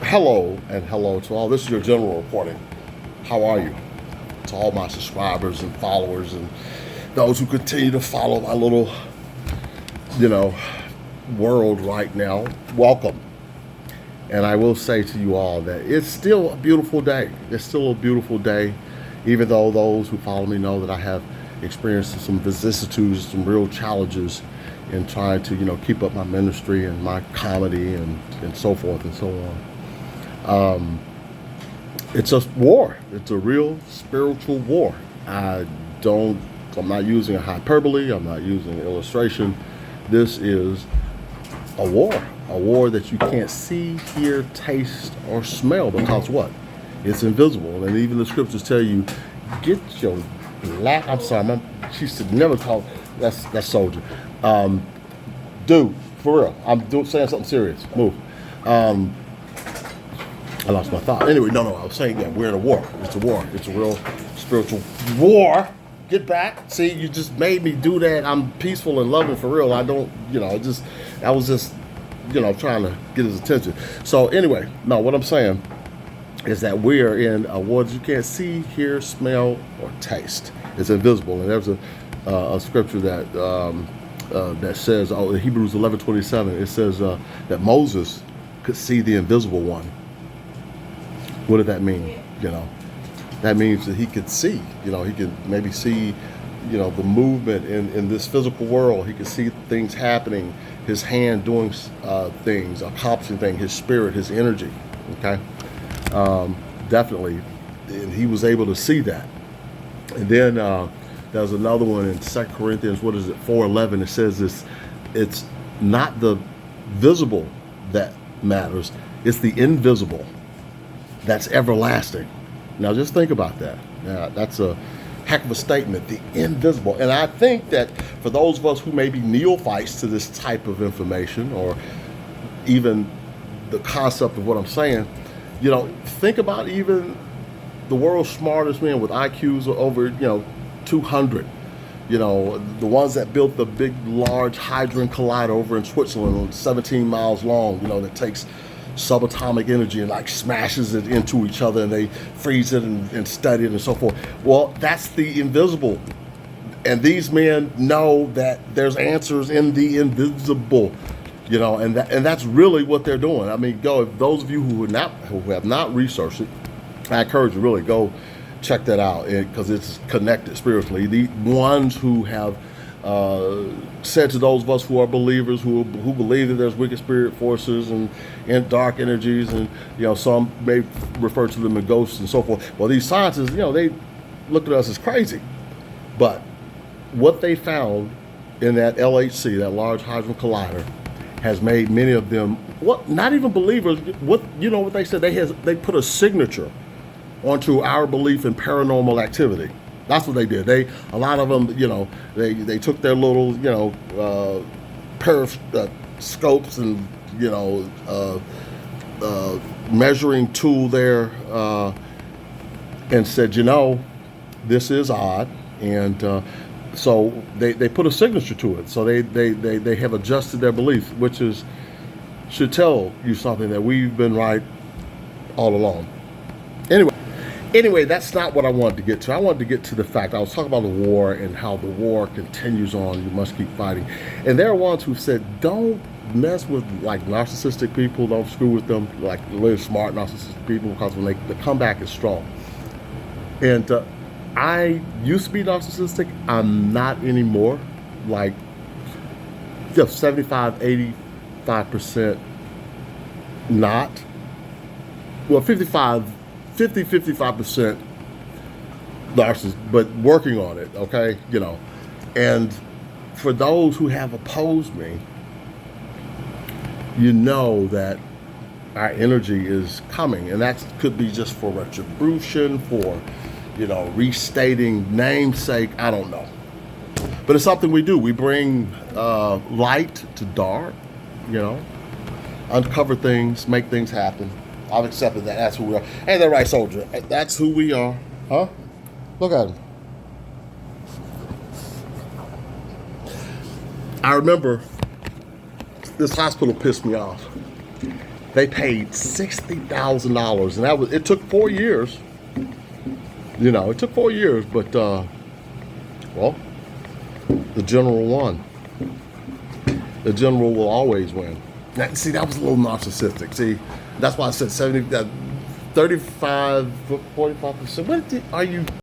Hello and hello to all. This is your general reporting. How are you? To all my subscribers and followers and those who continue to follow my little, you know, world right now. Welcome. And I will say to you all that it's still a beautiful day. It's still a beautiful day, even though those who follow me know that I have experienced some vicissitudes, some real challenges in trying to, keep up my ministry and my comedy and so forth and so on. It's a war. It's a real spiritual war. I'm not using a hyperbole. I'm not using an illustration. This is a war that you can't see, hear, taste, or smell because what? It's invisible. And even the scriptures tell you, get your black, I'm sorry, she should never call, that's soldier. Dude, for real, saying something serious. Move. I lost my thought. Anyway, no, I was saying, yeah, we're in a war. It's a war. It's a real spiritual war. Get back. See, you just made me do that. I'm peaceful and loving for real. I don't, I was just, trying to get his attention. So anyway, no, what I'm saying is that we are in a war that you can't see, hear, smell, or taste. It's invisible. And there's a scripture that says, in Hebrews 11:27, it says that Moses could see the invisible one. What did that mean? That means that he could see, he could maybe see, the movement in this physical world. He could see things happening, his hand doing things, accomplishing things, his spirit, his energy, okay? Definitely, and he was able to see that. And then there's another one in 2 Corinthians, 4:11, it says this, it's not the visible that matters, it's the invisible that's everlasting. Now just think about that. Now, that's a heck of a statement, the invisible. And I think that for those of us who may be neophytes to this type of information, or even the concept of what I'm saying, think about even the world's smartest men with IQs over, 200. The ones that built the big, large Hadron Collider over in Switzerland, 17 miles long, that takes subatomic energy and like smashes it into each other, and they freeze it and study it and so forth. Well, that's the invisible. And these men know that there's answers in the invisible, and that's really what they're doing. I mean, if those of you who have not researched it, I encourage you really go check that out, because it's connected spiritually. The ones who have said to those of us who are believers, who believe that there's wicked spirit forces and dark energies, and some may refer to them as ghosts and so forth. Well, these scientists, they look at us as crazy, but what they found in that LHC, that Large Hadron Collider, has made many of them not even believers. What they said, they put a signature onto our belief in paranormal activity. That's what they did. A lot of them, they took their little, periscopes and, measuring tool there, and said, this is odd. And so they put a signature to it. So they have adjusted their belief, which should tell you something, that we've been right all along. Anyway, that's not what I wanted to get to. I wanted to get to the fact, I was talking about the war and how the war continues on. You must keep fighting. And there are ones who said, don't mess with like narcissistic people. Don't screw with them, like really smart narcissistic people, because when the comeback is strong. And I used to be narcissistic. I'm not anymore. Like 75, 85% not. Well, 55% narcissist, but working on it, okay? And for those who have opposed me, that our energy is coming, and that could be just for retribution, for, restating namesake, I don't know. But it's something we do. We bring light to dark, uncover things, make things happen. I've accepted that. That's who we are. Ain't that right, soldier? That's who we are. Huh? Look at him. I remember this hospital pissed me off. They paid $60,000, and that was. It took 4 years. You know, it took 4 years, but well, the general won. The general will always win. Now, see, that was a little narcissistic. See, that's why I said 35, 45%. What are you?